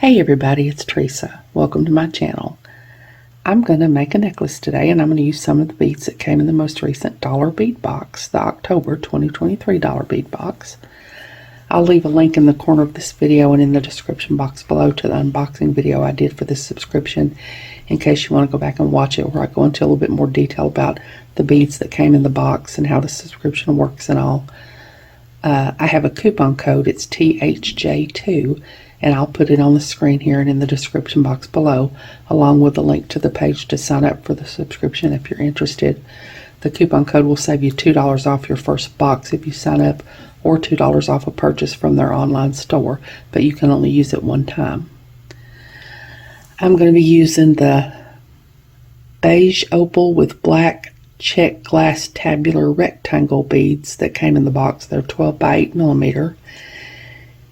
Hey everybody, it's Teresa. Welcome to my channel. I'm going to make a necklace today, and I'm going to use some of the beads that came in the most recent dollar bead box, the October 2023 dollar bead box. I'll leave a link in the corner of this video and in the description box below to the unboxing video I did for this subscription in case you want to go back and watch it, where I go into a little bit more detail about the beads that came in the box and how the subscription works and all. I have a coupon code. It's THJ2. And I'll put it on the screen here and in the description box below, along with a link to the page to sign up for the subscription if you're interested. The coupon code will save you $2 off your first box if you sign up, or $2 off a purchase from their online store, but you can only use it one time. I'm going to be using the beige opal with black Czech glass tabular rectangle beads that came in the box. They're 12 by 8 millimeter,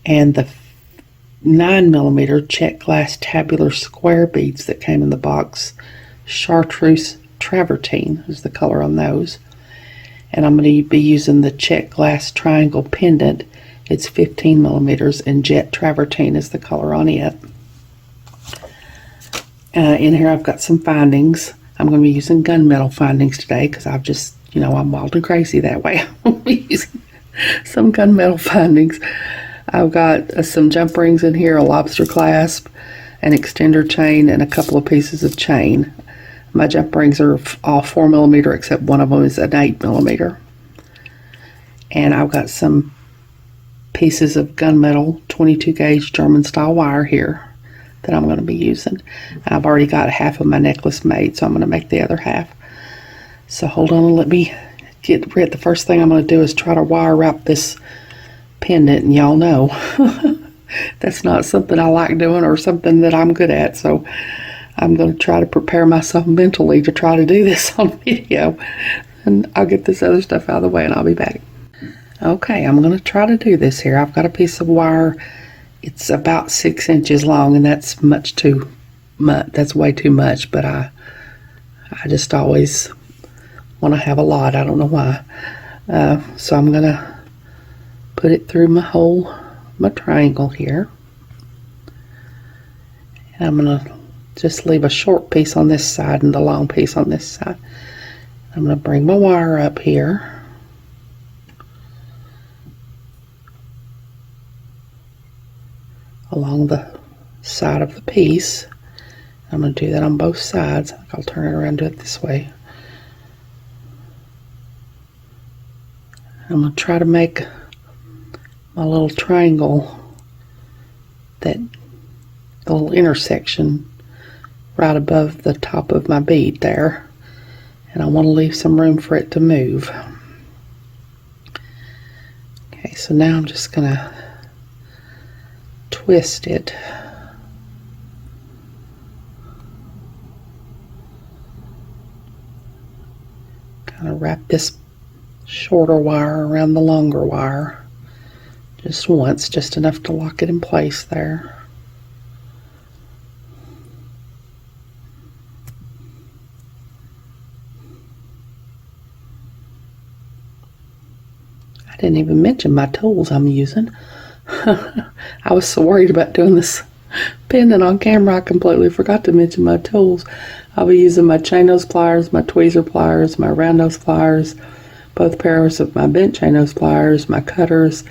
and the 9mm Czech glass tabular square beads that came in the box. Chartreuse travertine is the color on those. And I'm going to be using the Czech glass triangle pendant. It's 15mm, and jet travertine is the color on it. In here I've got some findings. I'm going to be using gunmetal findings today because I've just, I'm wild and crazy that way. I'm using some gunmetal findings. I've got some jump rings in here, a lobster clasp, an extender chain, and a couple of pieces of chain. My jump rings are all 4mm, except one of them is an 8mm. And I've got some pieces of gunmetal 22 gauge German style wire here that I'm going to be using. I've already got half of my necklace made, so I'm going to make the other half. So hold on and let me get rid. The first thing I'm going to do is try to wire wrap this pendant, and y'all know that's not something I like doing or something that I'm good at, so I'm going to try to prepare myself mentally to try to do this on video, and I'll get this other stuff out of the way and I'll be back. Okay, I'm going to try to do this here. I've got a piece of wire. It's about 6 inches long, and that's too much. That's way too much, but I just always want to have a lot. I don't know why. So I'm going to put it through my triangle here. And I'm going to just leave a short piece on this side and the long piece on this side. I'm going to bring my wire up here. Along the side of the piece. I'm going to do that on both sides. I'll turn it around and do it this way. I'm going to try to make my little triangle, that the little intersection right above the top of my bead there, and I want to leave some room for it to move. Okay, so now I'm just going to twist it. Kind of wrap this shorter wire around the longer wire. Just once, just enough to lock it in place there. I didn't even mention my tools I'm using. I was so worried about doing this pendant on camera, I completely forgot to mention my tools. I'll be using my chain nose pliers, my tweezer pliers, my round nose pliers, both pairs of my bent chain nose pliers, my cutters,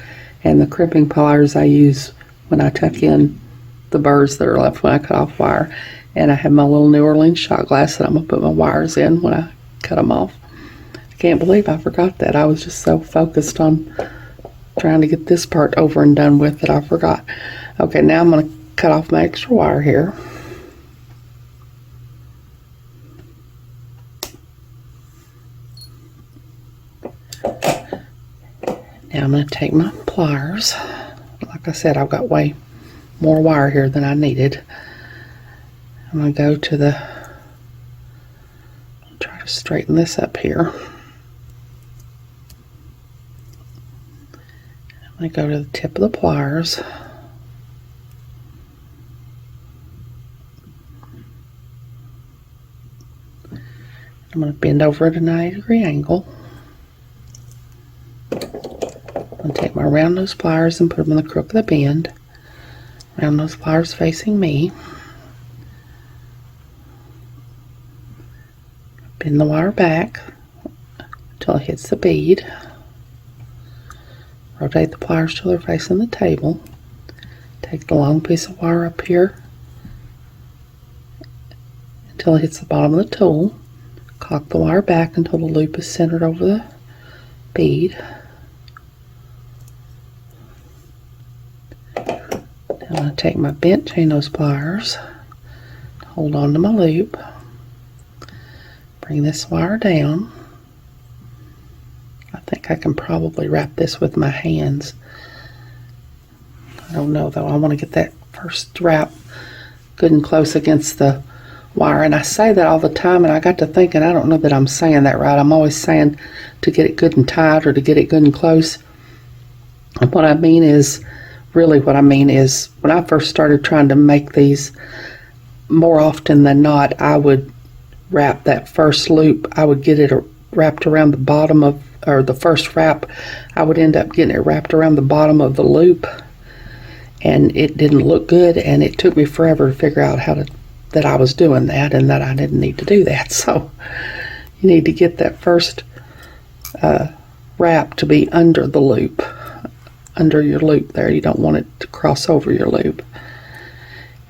and the crimping pliers I use when I tuck in the burrs that are left when I cut off wire. And I have my little New Orleans shot glass that I'm going to put my wires in when I cut them off. I can't believe I forgot that. I was just so focused on trying to get this part over and done with that I forgot. Okay, now I'm going to cut off my extra wire here. Now I'm going to take my pliers. Like I said, I've got way more wire here than I needed. I'm going to go to try to straighten this up here. I'm going to go to the tip of the pliers. I'm going to bend over at a 90-degree angle. I'm going to take my round nose pliers and put them in the crook of the bend. I'm Round those pliers facing me. Bend the wire back until it hits the bead. Rotate the pliers till they're facing the table. Take the long piece of wire up here until it hits the bottom of the tool. Cock the wire back until the loop is centered over the bead. Now I'm going to take my bent chain nose pliers, hold on to my loop, bring this wire down. I think I can probably wrap this with my hands. I don't know though. I want to get that first wrap good and close against the wire. And I say that all the time, and I got to thinking, I don't know that I'm saying that right. I'm always saying to get it good and tight or to get it good and close. And what I mean is, really what I mean is, when I first started trying to make these, more often than not, I would wrap that first loop. I would get it wrapped around the bottom of, or the first wrap, I would end up getting it wrapped around the bottom of the loop. And it didn't look good, and it took me forever to figure out that I was doing that and that I didn't need to do that. So you need to get that first wrap to be under the loop, under your loop there. You don't want it to cross over your loop.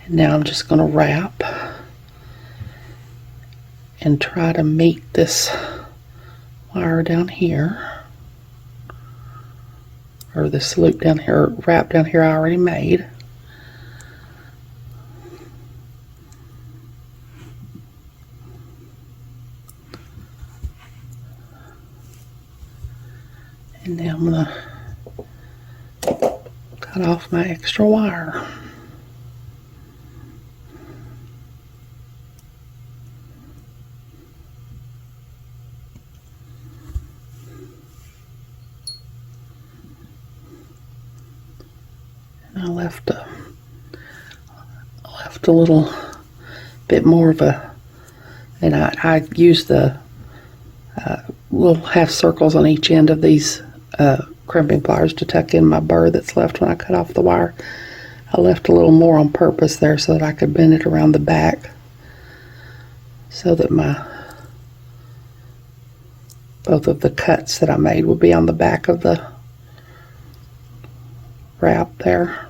And now I'm just going to wrap and try to meet this wire down here, or this loop down here, wrap down here I already made. And now I'm going to cut off my extra wire. I left a little bit more of a, and I used the little half circles on each end of these crimping pliers to tuck in my burr that's left when I cut off the wire. I left a little more on purpose there so that I could bend it around the back so that both of the cuts that I made would be on the back of the wrap there.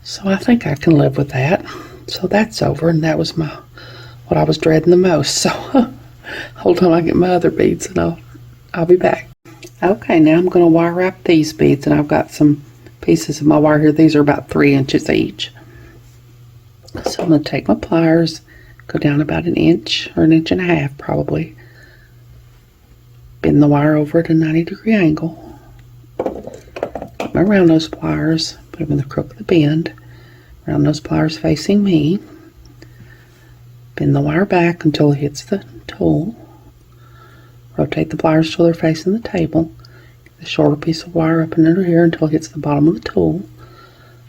So I think I can live with that. So that's over, and that was what I was dreading the most. So hold on, I'll get my other beads and I'll be back. Okay, now I'm going to wire wrap these beads, and I've got some pieces of my wire here. These are about 3 inches each. So I'm going to take my pliers, go down about 1 inch or 1.5 inches probably, bend the wire over at a 90-degree angle. Get my round nose pliers, put them in the crook of the bend, round nose pliers facing me, bend the wire back until it hits the tool, rotate the pliers till they're facing the table, get the shorter piece of wire up and under here until it hits the bottom of the tool,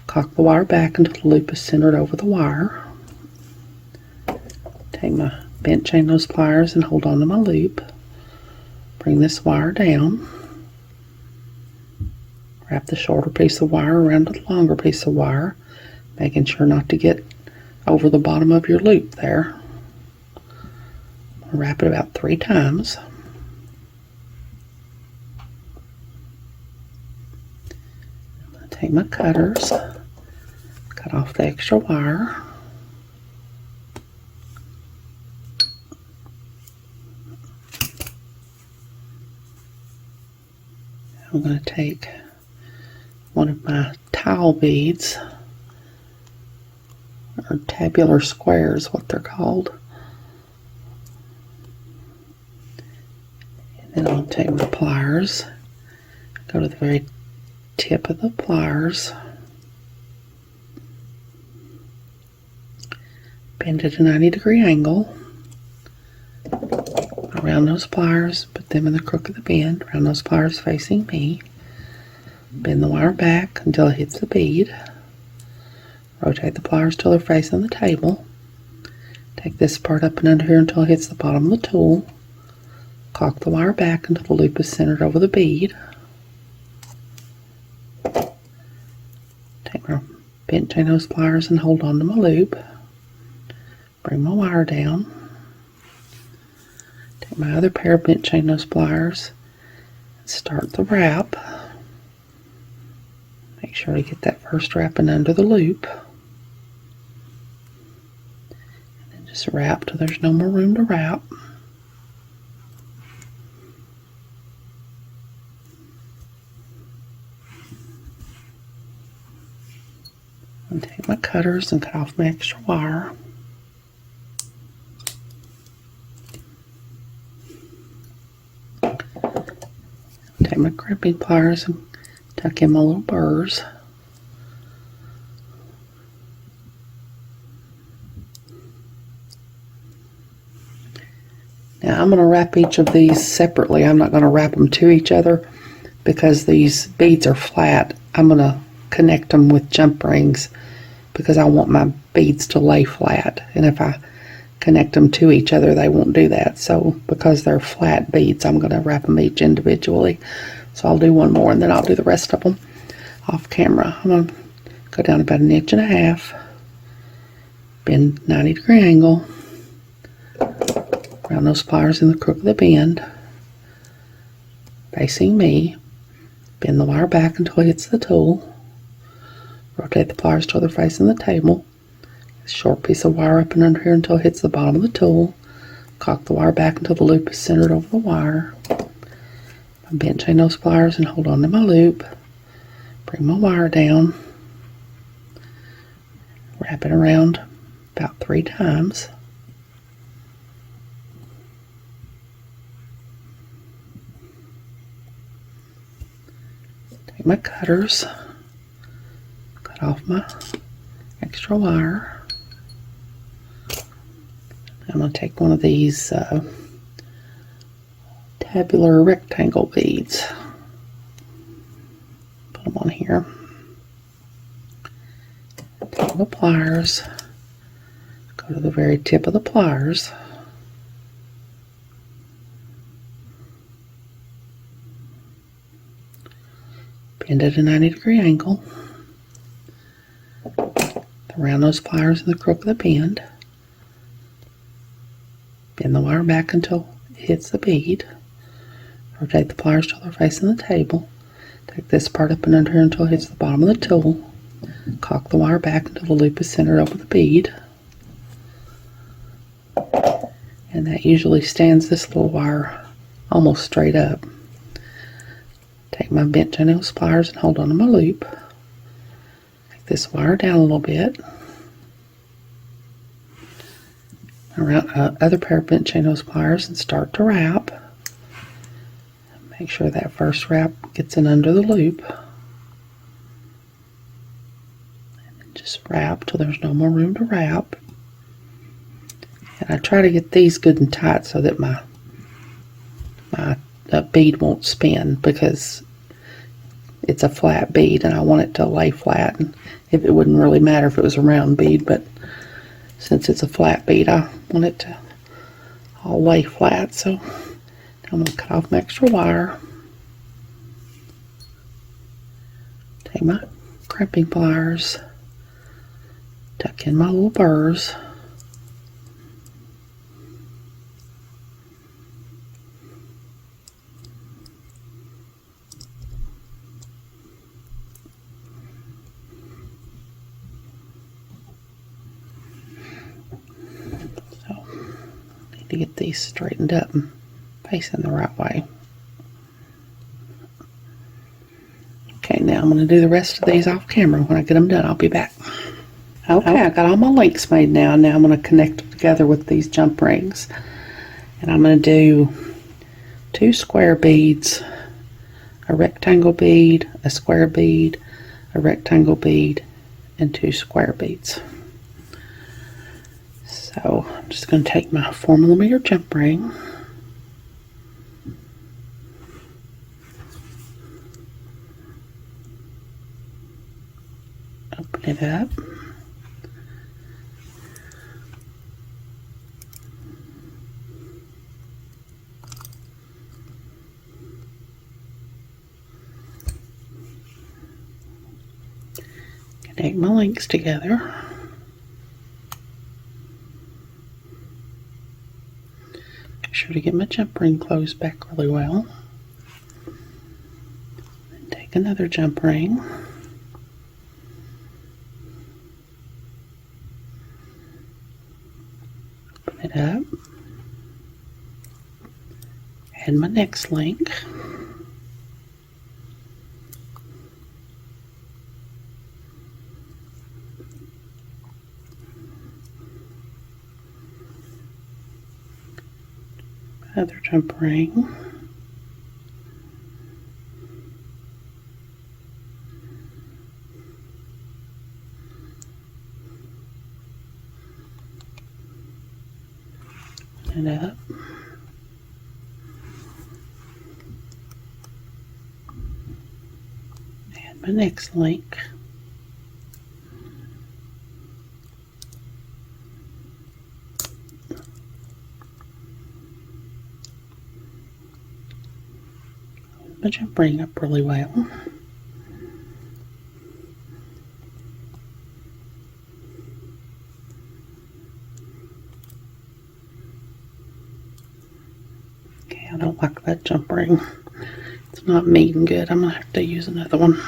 cock the wire back until the loop is centered over the wire, take my bent chain nose pliers and hold on to my loop, bring this wire down, wrap the shorter piece of wire around the longer piece of wire, making sure not to get over the bottom of your loop there. Wrap it about 3 times. I'm going to take my cutters, cut off the extra wire. I'm going to take one of my towel beads, or tabular squares, what they're called. And then I'll take my pliers, go to the very tip of the pliers, bend at a 90-degree angle, around those pliers, put them in the crook of the bend, around those pliers facing me, bend the wire back until it hits the bead, rotate the pliers till they're facing the table, take this part up and under here until it hits the bottom of the tool, cock the wire back until the loop is centered over the bead, Take my bent chain nose pliers and hold on to my loop. Bring my wire down. Take my other pair of bent chain nose pliers and start the wrap. Make sure to get that first wrapping under the loop. And then just wrap till there's no more room to wrap. And take my cutters and cut off my extra wire. Take my crimping pliers and tuck in my little burrs. Now I'm going to wrap each of these separately. I'm not going to wrap them to each other because these beads are flat. I'm going to connect them with jump rings because I want my beads to lay flat. And if I connect them to each other, they won't do that. So because they're flat beads, I'm going to wrap them each individually. So I'll do one more and then I'll do the rest of them off camera. I'm going to go down about 1.5 inches, bend 90-degree angle, round those pliers in the crook of the bend, facing me, bend the wire back until it hits the tool, rotate the pliers till they're facing the table, a short piece of wire up and under here until it hits the bottom of the tool, cock the wire back until the loop is centered over the wire, bent chain nose pliers and hold on to my loop, bring my wire down, wrap it around about 3 times. Take my cutters, cut off my extra wire. I'm going to take one of these tabular rectangle beads, put them on here, take the pliers, go to the very tip of the pliers, bend at a 90-degree angle, round those pliers in the crook of the bend, bend the wire back until it hits the bead, rotate the pliers till they're facing the table, take this part up and under here until it hits the bottom of the tool, cock the wire back until the loop is centered over the bead, and that usually stands this little wire almost straight up. Take my bent chain nose pliers and hold on to my loop, take this wire down a little bit, around other pair of bent chain nose pliers and start to wrap. Make sure that first wrap gets in under the loop. And then just wrap till there's no more room to wrap. And I try to get these good and tight so that my bead won't spin, because it's a flat bead and I want it to lay flat. And if it wouldn't really matter if it was a round bead, but since it's a flat bead, I want it to all lay flat. So I'm going to cut off my extra wire, take my crimping pliers, tuck in my little burrs, so I need to get these straightened up and facing the right way. Okay, now I'm going to do the rest of these off camera. When I get them done, I'll be back. Okay, I got all my links made now. Now I'm going to connect them together with these jump rings. And I'm going to do 2 square beads, a rectangle bead, a square bead, a rectangle bead, and 2 square beads. So I'm just going to take my 4mm jump ring, open it up, Take my links together. Make sure to get my jump ring closed back really well. And take another jump ring. Open it up. Add my next link. Another jump ring. Open it up. Add my next link. My jump ring up really well. Okay, I don't like that jump ring. It's not meeting good. I'm gonna have to use another one.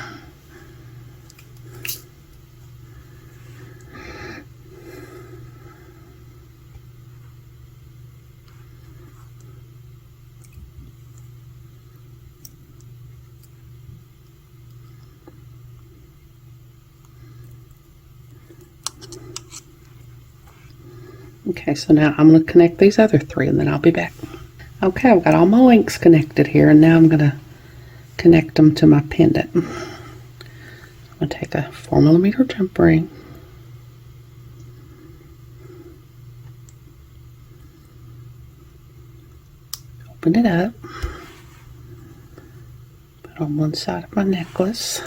Okay, so now I'm going to connect these other three and then I'll be back. Okay, I've got all my links connected here and now I'm going to connect them to my pendant. I'm going to take a 4mm jump ring. Open it up. Put it on one side of my necklace.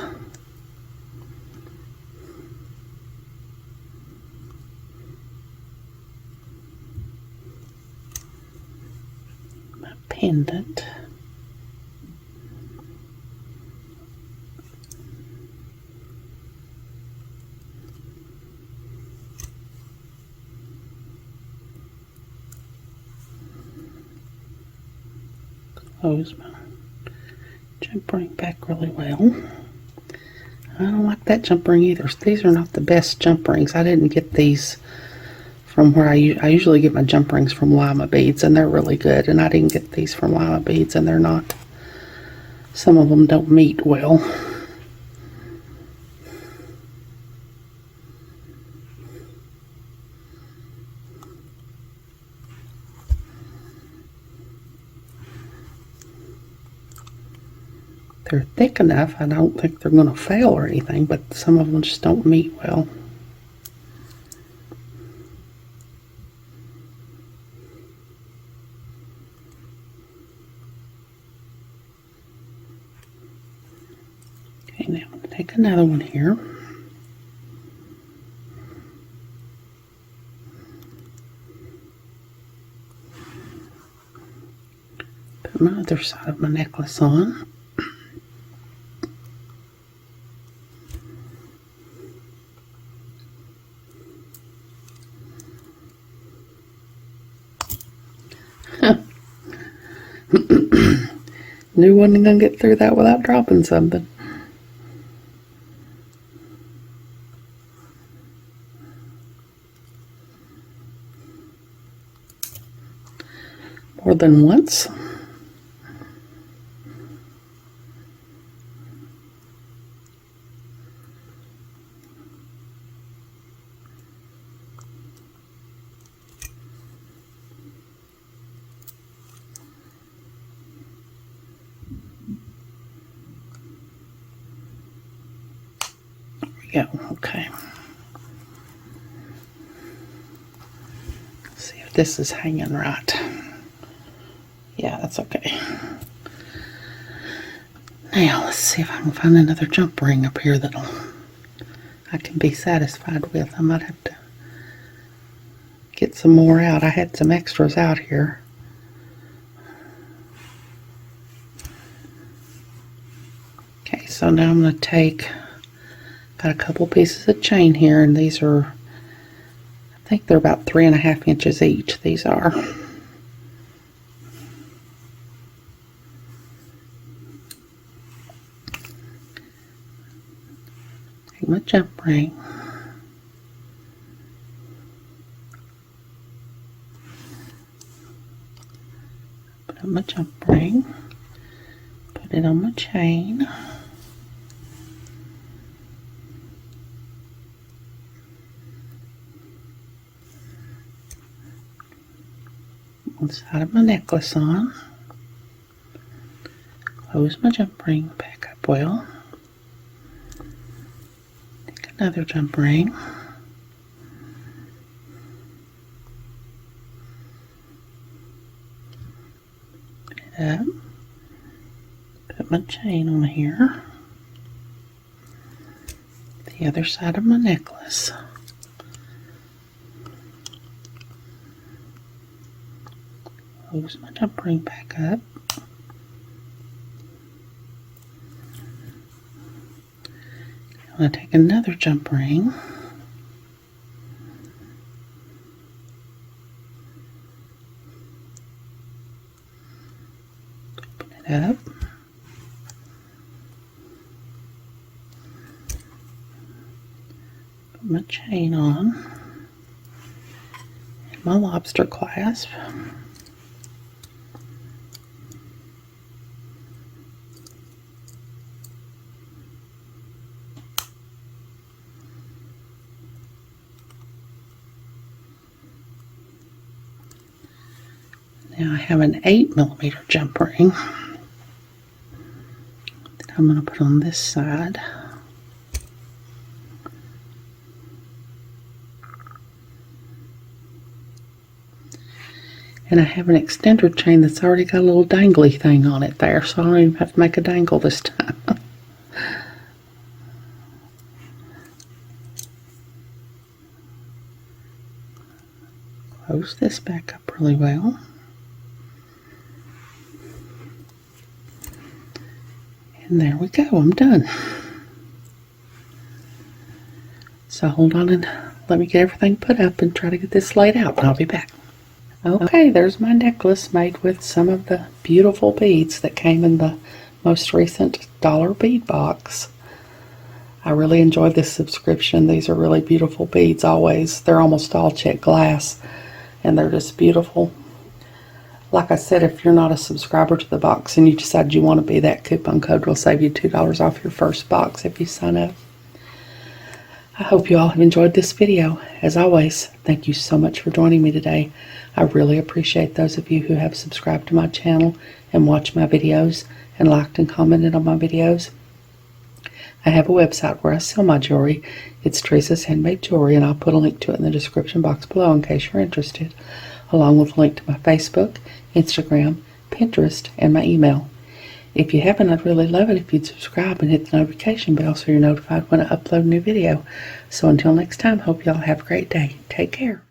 Pendant. Close my jump ring back really well. I don't like that jump ring either. These are not the best jump rings. I didn't get these from where I usually get my jump rings from Lima Beads, and they're really good. And I didn't get these from Lima Beads, and they're not. Some of them don't meet well. They're thick enough. I don't think they're going to fail or anything, but some of them just don't meet well. Okay, now I'm going to take another one here. Put my other side of my necklace on. Knew wasn't gonna get through that without dropping something. More than once. Yeah, okay. Let's see if this is hanging right. Yeah, that's okay. Now, let's see if I can find another jump ring up here that I can be satisfied with. I might have to get some more out. I had some extras out here. Okay, so now I'm going to take Got a couple pieces of chain here, and these are, I think they're about 3.5 inches each. These are. Take my jump ring. Put up my jump ring. Put it on my chain. One side of my necklace on. Close my jump ring back up well. Take another jump ring. Put it up. Put my chain on here. The other side of my necklace. Close my jump ring back up. I'm going to take another jump ring. Open it up. Put my chain on. And my lobster clasp. Now I have an 8mm jump ring that I'm going to put on this side. And I have an extender chain that's already got a little dangly thing on it there, so I don't even have to make a dangle this time. Close this back up really well. And there we go, I'm done. So hold on and let me get everything put up and try to get this laid out, and I'll be back. Okay, there's my necklace made with some of the beautiful beads that came in the most recent dollar bead box. I really enjoyed this subscription. These are really beautiful beads always. They're almost all Czech glass, and they're just beautiful. Like I said, if you're not a subscriber to the box and you decide you want to be, that coupon code will save you $2 off your first box if you sign up. I hope you all have enjoyed this video. As always, thank you so much for joining me today. I really appreciate those of you who have subscribed to my channel and watched my videos and liked and commented on my videos. I have a website where I sell my jewelry. It's Teresa's Handmade Jewelry, and I'll put a link to it in the description box below in case you're interested, along with a link to my Facebook, Instagram, Pinterest, and my email. If you haven't, I'd really love it if you'd subscribe and hit the notification bell so you're notified when I upload a new video. So until next time, hope y'all have a great day. Take care.